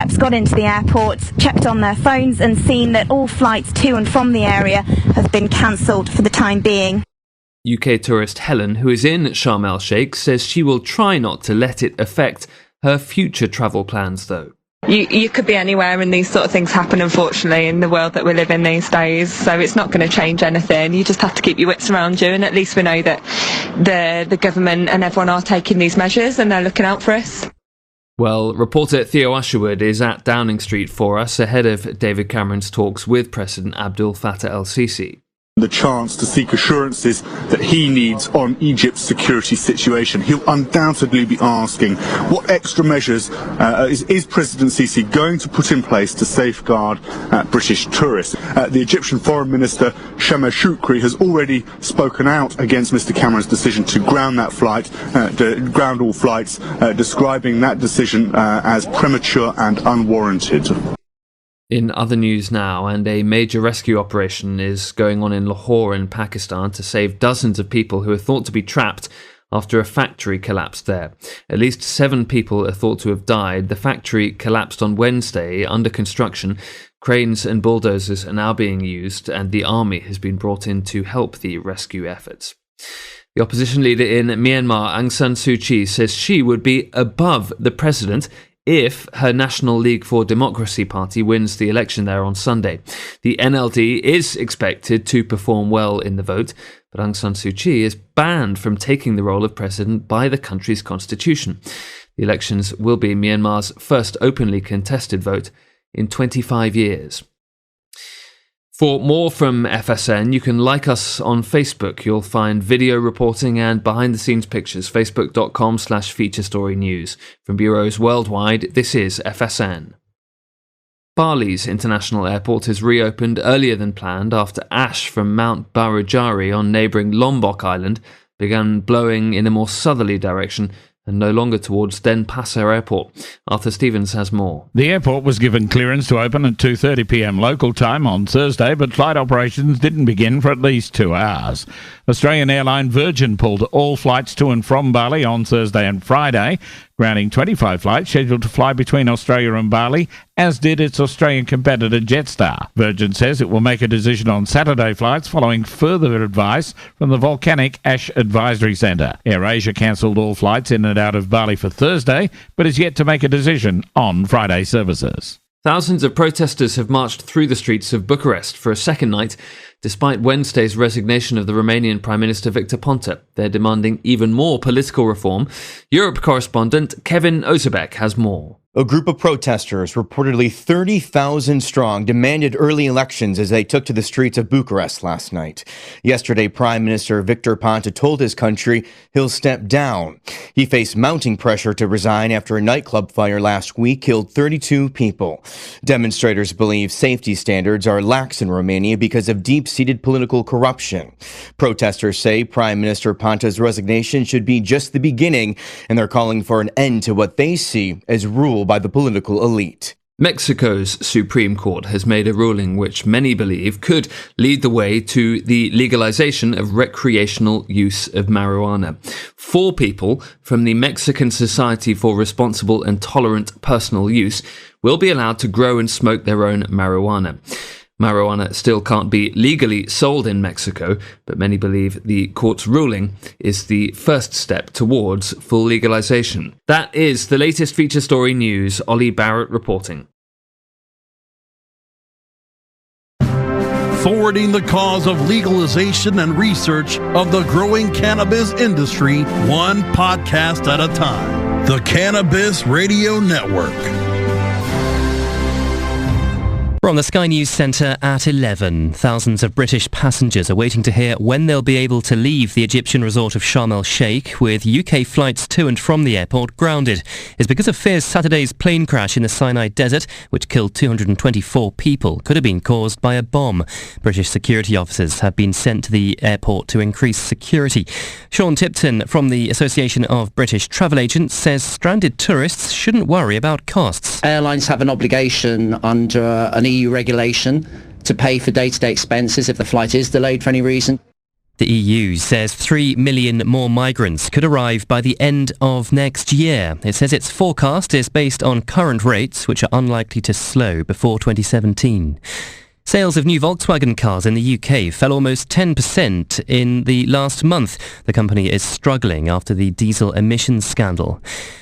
got into the airport, checked on their phones and seen that all flights to and from the area have been cancelled for the time being. UK tourist Helen, who is in Sharm el-Sheikh, says she will try not to let it affect her future travel plans, though. You could be anywhere and these sort of things happen, unfortunately, in the world that we live in these days, so it's not going to change anything. You just have to keep your wits around you, and at least we know that the government and everyone are taking these measures and they're looking out for us. Well, reporter Theo Usherwood is at Downing Street for us ahead of David Cameron's talks with President Abdel Fattah el-Sisi. The chance to seek assurances that he needs on Egypt's security situation. He'll undoubtedly be asking what extra measures is President Sisi going to put in place to safeguard British tourists. The Egyptian Foreign Minister Shama Shukri has already spoken out against Mr Cameron's decision to ground that flight, ground all flights, describing that decision as premature and unwarranted. In other news now, and a major rescue operation is going on in Lahore in Pakistan to save dozens of people who are thought to be trapped after a factory collapsed there. At least 7 people are thought to have died. The factory collapsed on Wednesday under construction. Cranes and bulldozers are now being used, and the army has been brought in to help the rescue efforts. The opposition leader in Myanmar, Aung San Suu Kyi, says she would be above the president if her National League for Democracy party wins the election there on Sunday. The NLD is expected to perform well in the vote, but Aung San Suu Kyi is banned from taking the role of president by the country's constitution. The elections will be Myanmar's first openly contested vote in 25 years. For more from FSN, you can like us on Facebook. You'll find video reporting and behind-the-scenes pictures, facebook.com/featurestorynews. From bureaus worldwide, this is FSN. Bali's international airport is reopened earlier than planned after ash from Mount Barujari on neighbouring Lombok Island began blowing in a more southerly direction and no longer towards Denpasar Airport. Arthur Stevens has more. The airport was given clearance to open at 2:30 p.m. local time on Thursday, but flight operations didn't begin for at least 2 hours. Australian airline Virgin pulled all flights to and from Bali on Thursday and Friday, grounding 25 flights scheduled to fly between Australia and Bali, as did its Australian competitor Jetstar. Virgin says it will make a decision on Saturday flights following further advice from the Volcanic Ash Advisory Centre. AirAsia cancelled all flights in and out of Bali for Thursday, but is yet to make a decision on Friday services. Thousands of protesters have marched through the streets of Bucharest for a second night, despite Wednesday's resignation of the Romanian Prime Minister Victor Ponta. They're demanding even more political reform. Europe correspondent Kevin Ozebek has more. A group of protesters, reportedly 30,000 strong, demanded early elections as they took to the streets of Bucharest last night. Yesterday, Prime Minister Victor Ponta told his country he'll step down. He faced mounting pressure to resign after a nightclub fire last week killed 32 people. Demonstrators believe safety standards are lax in Romania because of deep-seated political corruption. Protesters say Prime Minister Ponta's resignation should be just the beginning, and they're calling for an end to what they see as rule by the political elite. Mexico's Supreme Court has made a ruling which many believe could lead the way to the legalization of recreational use of marijuana. 4 people from the Mexican Society for Responsible and Tolerant Personal Use will be allowed to grow and smoke their own marijuana. Marijuana still can't be legally sold in Mexico, but many believe the court's ruling is the first step towards full legalization. That is the latest feature story news. Ollie Barrett reporting. Forwarding the cause of legalization and research of the growing cannabis industry, one podcast at a time. The Cannabis Radio Network. From the Sky News Centre at 11, thousands of British passengers are waiting to hear when they'll be able to leave the Egyptian resort of Sharm el-Sheikh, with UK flights to and from the airport grounded. It's because of fears Saturday's plane crash in the Sinai Desert, which killed 224 people, could have been caused by a bomb. British security officers have been sent to the airport to increase security. Sean Tipton from the Association of British Travel Agents says stranded tourists shouldn't worry about costs. Airlines have an obligation under an EU regulation to pay for day-to-day expenses if the flight is delayed for any reason. The EU says 3 million more migrants could arrive by the end of next year. It says its forecast is based on current rates, which are unlikely to slow before 2017. Sales of new Volkswagen cars in the UK fell almost 10% in the last month. The company is struggling after the diesel emissions scandal.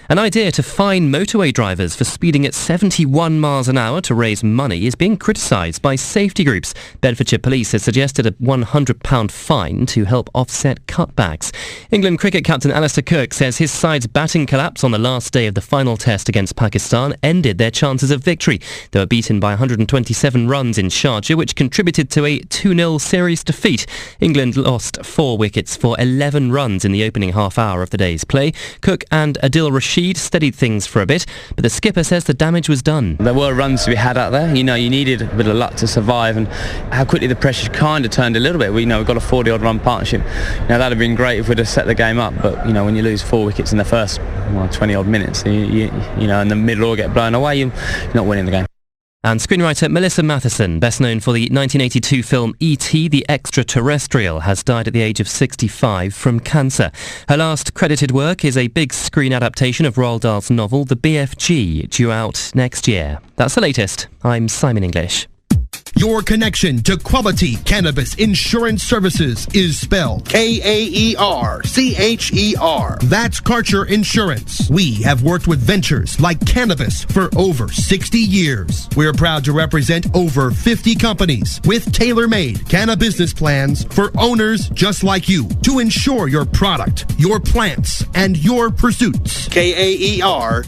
An idea to fine motorway drivers for speeding at 71 miles an hour to raise money is being criticised by safety groups. Bedfordshire Police has suggested a £100 fine to help offset cutbacks. England cricket captain Alistair Cook says his side's batting collapse on the last day of the final test against Pakistan ended their chances of victory. They were beaten by 127 runs in Sharjah, which contributed to a 2-0 series defeat. England lost 4 wickets for 11 runs in the opening half hour of the day's play. Cook and Adil Rashid steadied things for a bit, but the skipper says the damage was done. There were runs to be had out there. You needed a bit of luck to survive, and how quickly the pressure kind of turned a little bit. We've got a 40-odd run partnership. That'd have been great if we'd have set the game up, but when you lose 4 wickets in the first 20-odd minutes, in the middle or get blown away, you're not winning the game. And screenwriter Melissa Matheson, best known for the 1982 film E.T. the Extraterrestrial, has died at the age of 65 from cancer. Her last credited work is a big screen adaptation of Roald Dahl's novel The BFG, due out next year. That's the latest. I'm Simon English. Your connection to quality cannabis insurance services is spelled K-A-E-R-C-H-E-R. That's Karcher Insurance. We have worked with ventures like cannabis for over 60 years. We're proud to represent over 50 companies with tailor-made cannabis plans for owners just like you to insure your product, your plants, and your pursuits. K-A-E-R-C-H-E-R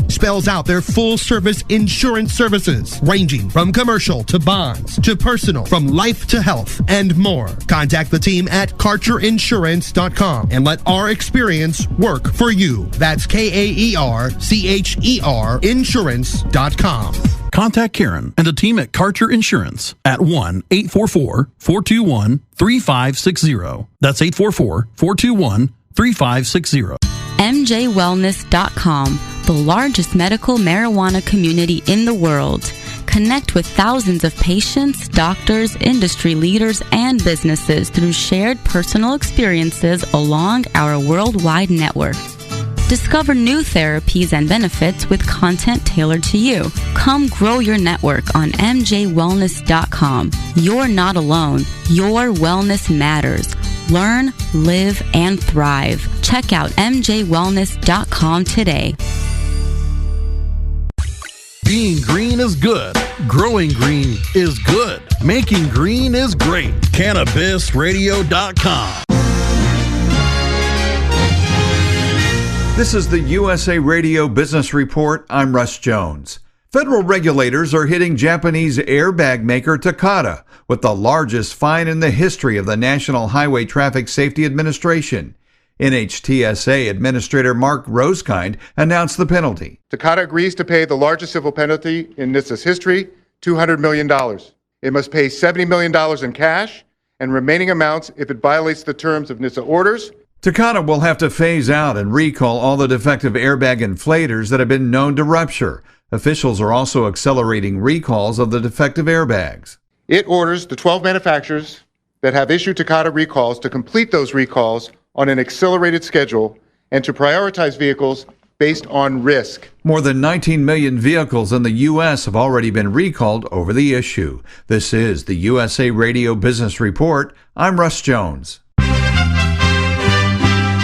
spells out their full-service insurance services, ranging from commercial to bonds to personal, from life to health, and more. Contact the team at KarcherInsurance.com and let our experience work for you. That's K-A-E-R-C-H-E-R Insurance.com. Contact Karen and the team at Karcher Insurance at 1-844-421-3560. That's 844-421-3560. MJWellness.com, the largest medical marijuana community in the world. Connect with thousands of patients, doctors, industry leaders, and businesses through shared personal experiences along our worldwide network. Discover new therapies and benefits with content tailored to you. Come grow your network on MJWellness.com. You're not alone. Your wellness matters. Learn, live, and thrive. Check out MJWellness.com today. Being green is good. Growing green is good. Making green is great. CannabisRadio.com. This is the USA Radio Business Report. I'm Russ Jones. Federal regulators are hitting Japanese airbag maker Takata with the largest fine in the history of the National Highway Traffic Safety Administration. NHTSA Administrator Mark Rosekind announced the penalty. Takata agrees to pay the largest civil penalty in NHTSA's history, $200 million. It must pay $70 million in cash and remaining amounts if it violates the terms of NHTSA orders. Takata will have to phase out and recall all the defective airbag inflators that have been known to rupture. Officials are also accelerating recalls of the defective airbags. It orders the 12 manufacturers that have issued Takata recalls to complete those recalls on an accelerated schedule and to prioritize vehicles based on risk. More than 19 million vehicles in the U.S. have already been recalled over the issue. This is the USA Radio Business Report. I'm Russ Jones.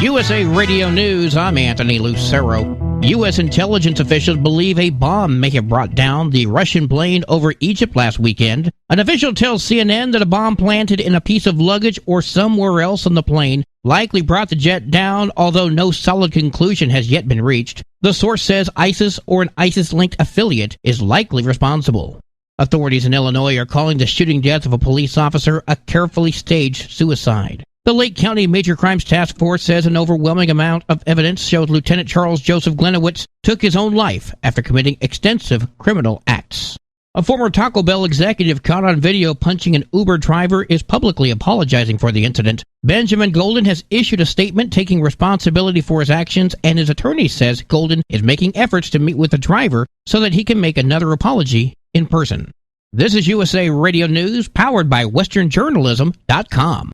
USA Radio News, I'm Anthony Lucero. U.S. intelligence officials believe a bomb may have brought down the Russian plane over Egypt last weekend. An official tells CNN that a bomb planted in a piece of luggage or somewhere else on the plane likely brought the jet down, although no solid conclusion has yet been reached. The source says ISIS or an ISIS-linked affiliate is likely responsible. Authorities in Illinois are calling the shooting death of a police officer a carefully staged suicide. The Lake County Major Crimes Task Force says an overwhelming amount of evidence shows Lieutenant Charles Joseph Glenowitz took his own life after committing extensive criminal acts. A former Taco Bell executive caught on video punching an Uber driver is publicly apologizing for the incident. Benjamin Golden has issued a statement taking responsibility for his actions, and his attorney says Golden is making efforts to meet with the driver so that he can make another apology in person. This is USA Radio News, powered by WesternJournalism.com.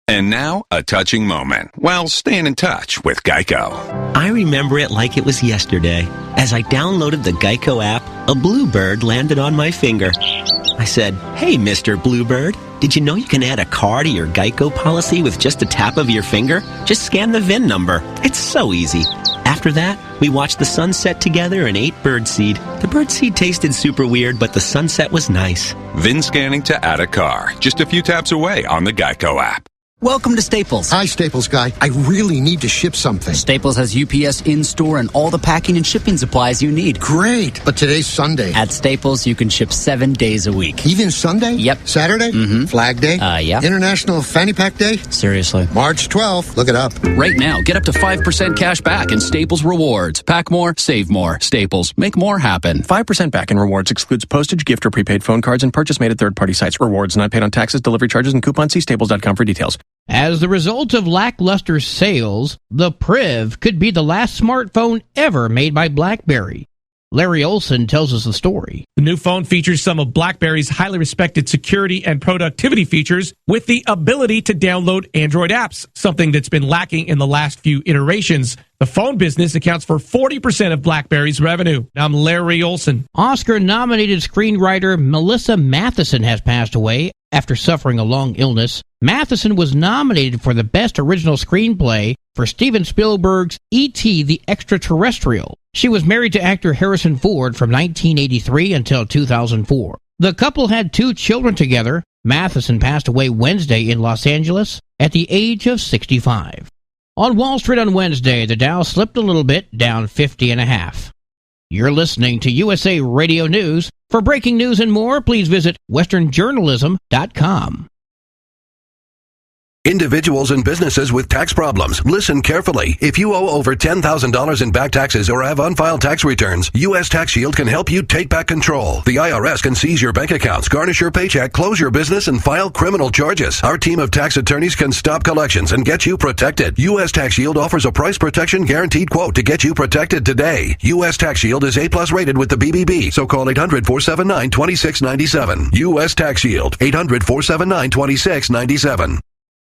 And now, a touching moment. Well, staying in touch with Geico. I remember it like it was yesterday. As I downloaded the Geico app, a bluebird landed on my finger. I said, "Hey, Mr. Bluebird, did you know you can add a car to your Geico policy with just a tap of your finger? Just scan the VIN number. It's so easy." After that, we watched the sunset together and ate birdseed. The birdseed tasted super weird, but the sunset was nice. VIN scanning to add a car. Just a few taps away on the Geico app. Welcome to Staples. Hi, Staples guy. I really need to ship something. Staples has UPS in-store and all the packing and shipping supplies you need. Great, but today's Sunday. At Staples, you can ship 7 days a week. Even Sunday? Yep. Saturday? Mm-hmm. Flag Day? Yeah. International Fanny Pack Day? Seriously. March 12th. Look it up. Right now, get up to 5% cash back in Staples Rewards. Pack more, save more. Staples. Make more happen. 5% back in rewards excludes postage, gift, or prepaid phone cards and purchase made at third-party sites. Rewards not paid on taxes, delivery charges, and coupons. See staples.com for details. As the result of lackluster sales, the Priv could be the last smartphone ever made by BlackBerry. Larry Olson tells us the story. The new phone features some of BlackBerry's highly respected security and productivity features with the ability to download Android apps, something that's been lacking in the last few iterations. The phone business accounts for 40% of BlackBerry's revenue. I'm Larry Olson. Oscar-nominated screenwriter Melissa Mathison has passed away after suffering a long illness. Mathison was nominated for the Best Original Screenplay for Steven Spielberg's E.T. the Extraterrestrial. She was married to actor Harrison Ford from 1983 until 2004. The couple had 2 children together. Mathison passed away Wednesday in Los Angeles at the age of 65. On Wall Street on Wednesday, the Dow slipped a little bit, down 50.5. You're listening to USA Radio News. For breaking news and more, please visit westernjournalism.com. Individuals and businesses with tax problems, listen carefully. If you owe over $10,000 in back taxes or have unfiled tax returns, U.S. Tax Shield can help you take back control. The IRS can seize your bank accounts, garnish your paycheck, close your business, and file criminal charges. Our team of tax attorneys can stop collections and get you protected. U.S. Tax Shield offers a price protection guaranteed quote to get you protected today. U.S. Tax Shield is A+ rated with the BBB, so call 800-479-2697. U.S. Tax Shield, 800-479-2697.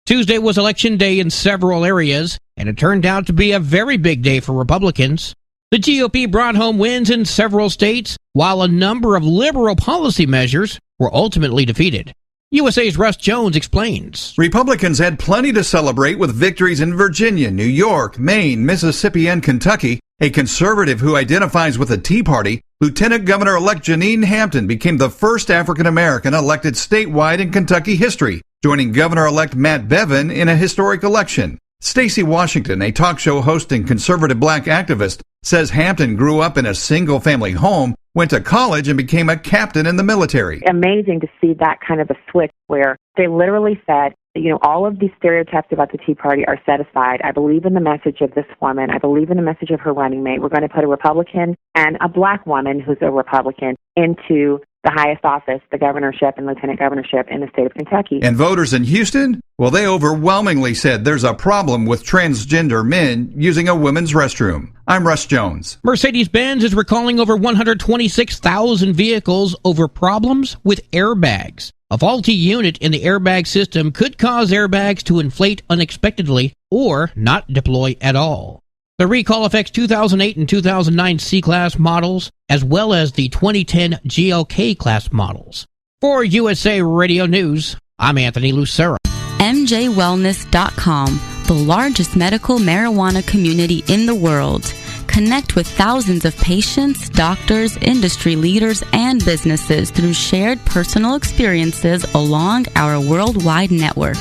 Tuesday was election day in several areas, and it turned out to be a very big day for Republicans. The GOP brought home wins in several states, while a number of liberal policy measures were ultimately defeated. USA's Russ Jones explains. Republicans had plenty to celebrate with victories in Virginia, New York, Maine, Mississippi, and Kentucky. A conservative who identifies with the Tea Party, Lieutenant Governor-elect Janine Hampton became the first African-American elected statewide in Kentucky history, joining Governor-elect Matt Bevin in a historic election. Stacey Washington, a talk show host and conservative black activist, says Hampton grew up in a single-family home, went to college, and became a captain in the military. Amazing to see that kind of a switch where they literally said, all of these stereotypes about the Tea Party are set aside. I believe in the message of this woman. I believe in the message of her running mate. We're going to put a Republican and a black woman who's a Republican into the highest office, the governorship and lieutenant governorship in the state of Kentucky. And voters in Houston? Well, they overwhelmingly said there's a problem with transgender men using a women's restroom. I'm Russ Jones. Mercedes-Benz is recalling over 126,000 vehicles over problems with airbags. A faulty unit in the airbag system could cause airbags to inflate unexpectedly or not deploy at all. The recall affects 2008 and 2009 C-Class models, as well as the 2010 GLK Class models. For USA Radio News, I'm Anthony Lucero. MJWellness.com, the largest medical marijuana community in the world. Connect with thousands of patients, doctors, industry leaders, and businesses through shared personal experiences along our worldwide network.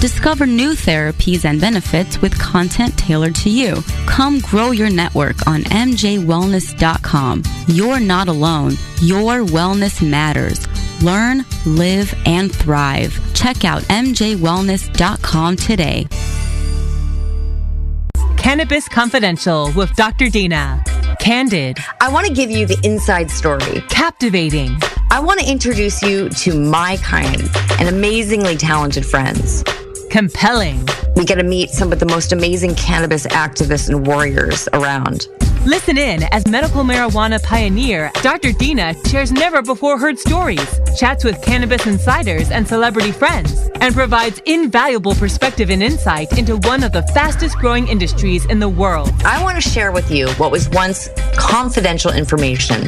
Discover new therapies and benefits with content tailored to you. Come grow your network on MJWellness.com. You're not alone. Your wellness matters. Learn, live, and thrive. Check out MJWellness.com today. Cannabis Confidential with Dr. Dina. Candid. I want to give you the inside story. Captivating. I want to introduce you to my kind and amazingly talented friends. Compelling. We get to meet some of the most amazing cannabis activists and warriors around. Listen in as medical marijuana pioneer Dr. Dina shares never-before-heard stories, chats with cannabis insiders and celebrity friends, and provides invaluable perspective and insight into one of the fastest-growing industries in the world. I want to share with you what was once confidential information.